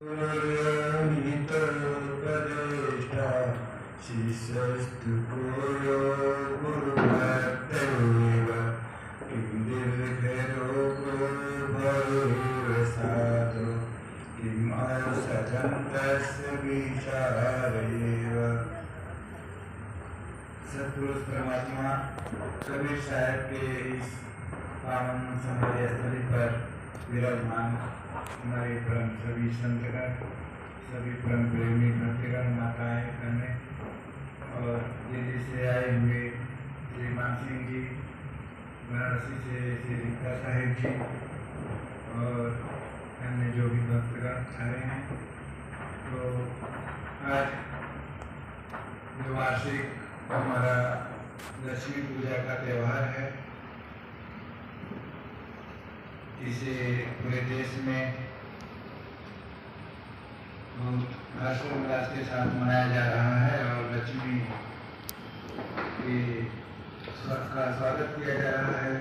गुरुनितोपदेष्टा शिष्यस्तु गुरो गुरुभक्तैव किं दीर्घरोगो भवेव साधु किम् औषधं तस्य विचारेव। सत्पुरुष परमात्मा कबीर साहब के इस पावन समाधि स्थली पर विराजमान हमारे परम सभी संतगण, सभी परम प्रेमी भक्तगण, माताएं, बहनें और दिल्ली से आए हुए श्री मान सिंह जी, वाराणसी से श्री रीता साहिब जी और अन्य जो भी भक्तगण आए हैं। तो आज जो वार्षिक हमारा लक्ष्मी पूजा का त्यौहार है, इसे पूरे देश में हर्षोल्लास के साथ मनाया जा रहा है और लक्ष्मी का स्वागत किया जा रहा है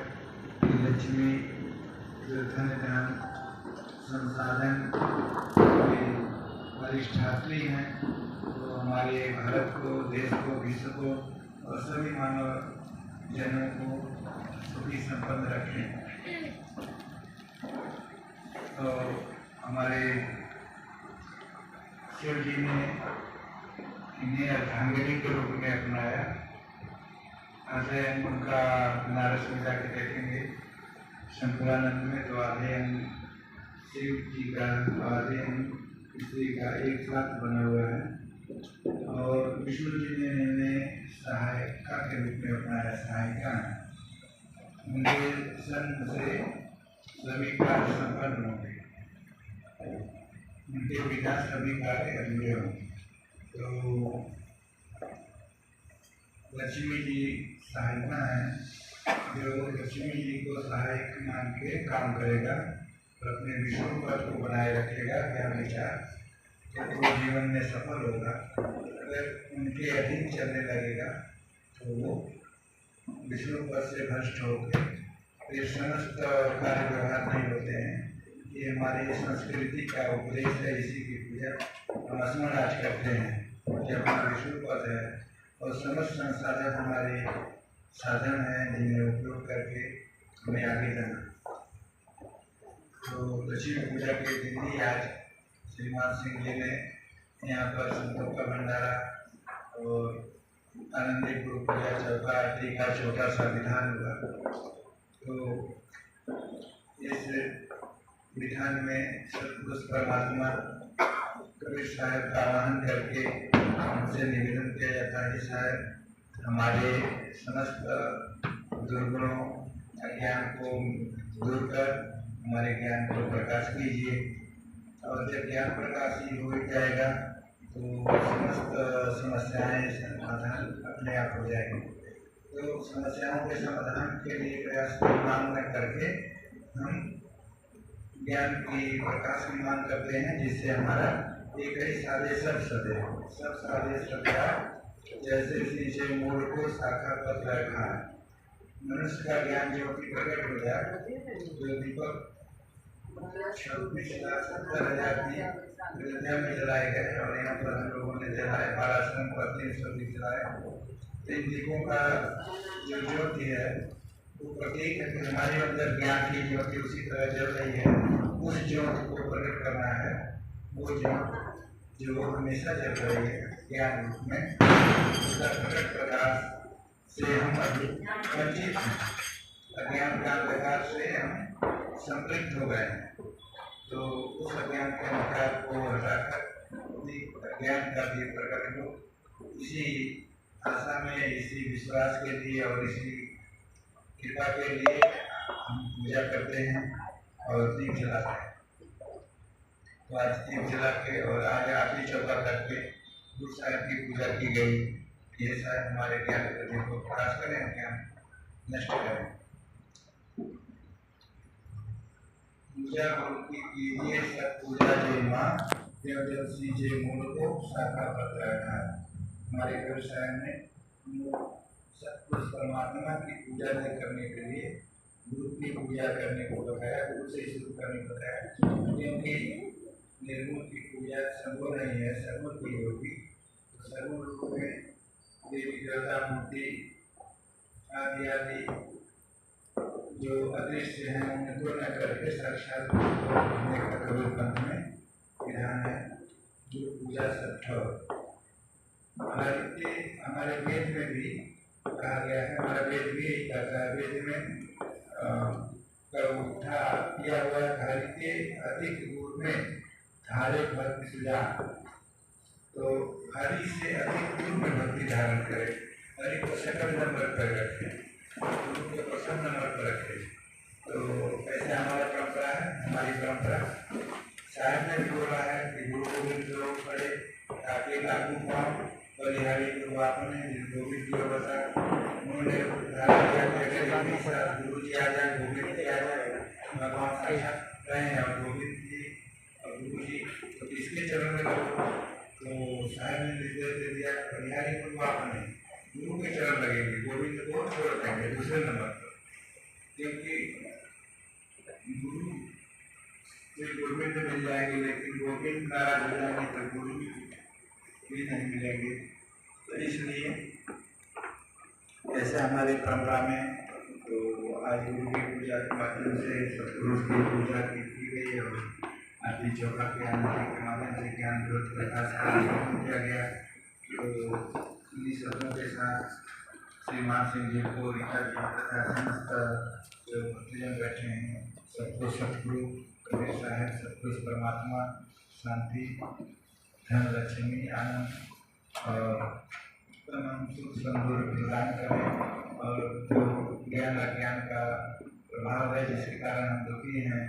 कि लक्ष्मी धन धन संसाधन की वरिष्ठात्री हैं, तो हमारे भारत को, देश को, विश्व को और सभी मानव जनों को सुखी संपन्न रखें। तो हमारे शिव जी ने इन्हें अर्धांगिनी के रूप में अपनाया। आधे अंग उनका बनारस में जाके देखेंगे, शंकरानंद में तो आधे अंग शिव जी का, आधे अंग श्री का एक साथ बना हुआ है। और विष्णु जी ने इन्हें सहायिका के रूप में अपनाया, सहायिका। उनके सन से सभी कार्य संपन्न होंगे, उनके बिना सभी कार्य अधूरे होंगे। तो लक्ष्मी जी सहायिका है, जो लक्ष्मी जी को सहायक मान के काम करेगा और अपने विष्णु पद को बनाए रखेगा, ज्ञान विचार, तो वो जीवन में सफल होगा। अगर उनके अधीन चलने लगेगा तो वो विष्णु पद से भ्रष्ट होकर ये समस्त कार्य व्यवहार नहीं होते हैं। ये हमारी संस्कृति का उपदेश है, इसी की पूजा हम स्मरण आज करते हैं कि हमारा विष्णु पद है और समस्त संसाधन हमारे साधन हैं जिन्हें उपयोग करके हमें आगे जाना। तो लक्ष्मी पूजा के दिन ही आज श्रीमान सिंह जी ने यहाँ पर संतों का भंडारा और आनंदी गुरु पूजा चौका आरती का छोटा सा विधान हुआ। तो इस विधान में सतपुरुष परमात्मा कबीर साहब का आह्वान करके उनसे निवेदन किया जाता है कि साहब हमारे समस्त दुर्गुणों अज्ञान को दूर कर हमारे ज्ञान को प्रकाश कीजिए। और जब ज्ञान प्रकाश ही हो जाएगा तो समस्त समस्याएं समाधान अपने आप हो जाएंगे। तो समस्याओं के समाधान के लिए प्रयास मांग न करके हम ज्ञान की प्रकाश की मांग करते हैं, जिससे हमारा एक ही साधे सब सदे, सब साधे सबका जैसे नीचे मूल को शाखा पर रखा है। मनुष्य का ज्ञान जो कि प्रकट हो जाए, जो दीपक 26,70,000 की अयोध्या में जलाए गए और यहाँ पर हम लोगों ने जलाए, बालाश्रम पर 300 दीप जलाए। इन दीपों का जो ज्योति है वो प्रतीक है कि हमारे अंदर ज्ञान की ज्योति उसी तरह जल रही है। उस ज्योति को प्रकट करना है, वो ज्योति जो हमेशा जल रही है ज्ञान रूप में, उसका प्रकट प्रकाश से हम वंचित हैं, अज्ञान का अंधकार से हम संपृक्त हो गए हैं। तो उस अज्ञान के अंधकार को हटाकर ज्ञान का भी प्रकट हो, इसी आशा में, इसी विश्वास के लिए और इसी कृपा के लिए हम पूजा करते हैं और दीप जलाते हैं। तो आज दीप जला के और आज आरती चौका करके गुरु साहब की पूजा की गई। ये साहब हमारे ज्ञान प्रदीप को प्रकाश करें, ज्ञान नष्ट करें। पूजा की कीजिए सब पूजा जय माँ, जब सीजे मूल को शाखा पर रखा। हमारे गुरु साहब ने सतपुरुष परमात्मा की पूजा करने के लिए गुरु की पूजा करने को बताया, गुरु से शुरू करने को बताया, क्योंकि निर्गुण की पूजा संभव नहीं है, सर्वों की होगी। तो सर्वों रूप में देवी देवता मूर्ति आदि आदि जो अदृश्य हैं उनको न करके साक्षात पूजने का कबीर पंथ में विधान है। जो पूजा सत्व हमारे वेद में भी कहा गया है, हमारा वेद भी यही कहता है। वेद में उठा किया हुआ धारी के अधिक गुण में धारे भक्ति सुझा। तो हरि से अधिक गुण में भक्ति धारण करे, हरि को सेकंड नंबर पर रखे, गुरु को प्रथम नंबर पर रखे। तो ऐसे हमारा परंपरा है। हमारी परंपरा साहब ने भी बोला है कि गुरु गोविंद लोग पढ़े ताकि लागू पाओ। बलिहारी गुरु आपने गोविंद की अवस्था उन्होंने गुरु जी आ जाए, गोविंद जी आ जाए, भगवान साक्षात रहे और गोविंद जी और गुरु जी तो इसके चरण में लगो। तो साहब ने निर्देश दे दिया बलिहारी गुरु आपने गुरु के चरण लगेंगे, गोविंद को छोड़ देंगे दूसरे नंबर पर। क्योंकि गुरु से गोविंद मिल जाएंगे, लेकिन गोविंद नाराज हो जाएंगे तो गुरु भी नहीं मिलेंगे। तो इसलिए ऐसे हमारे परंपरा में तो आज गुरु की पूजा के माध्यम से सतपुरुष की पूजा की गई और आरती चौका के आनंद के माध्यम से ज्ञान ज्योत प्रकाश का किया गया। तो इन्हीं शब्दों के साथ श्रीमान सिंह जी को रीता जी तथा समस्त जो भक्तजन बैठे हैं सबको सतगुरु कबीर साहब सतपुरुष परमात्मा शांति धन लक्ष्मी आनंद और तमाम सुख संदूर प्रदान करें। और जो ज्ञान अज्ञान का प्रभाव है जिसके कारण हम दुखी हैं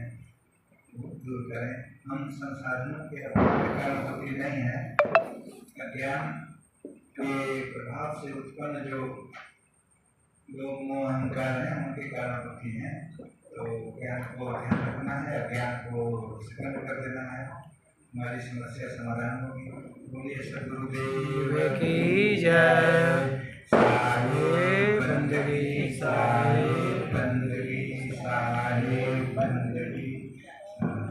वो दूर करें। हम संसाधनों के अभाव के कारण दुखी नहीं है, अज्ञान के प्रभाव से उत्पन्न जो लोग मोह अहंकार हैं उनके कारण दुखी हैं। तो ज्ञान को ध्यान रखना है, अज्ञान को सेकंड कर देना है, हमारी समस्या समाधान होगी। बोलिए सद्गुरुदेव की जय।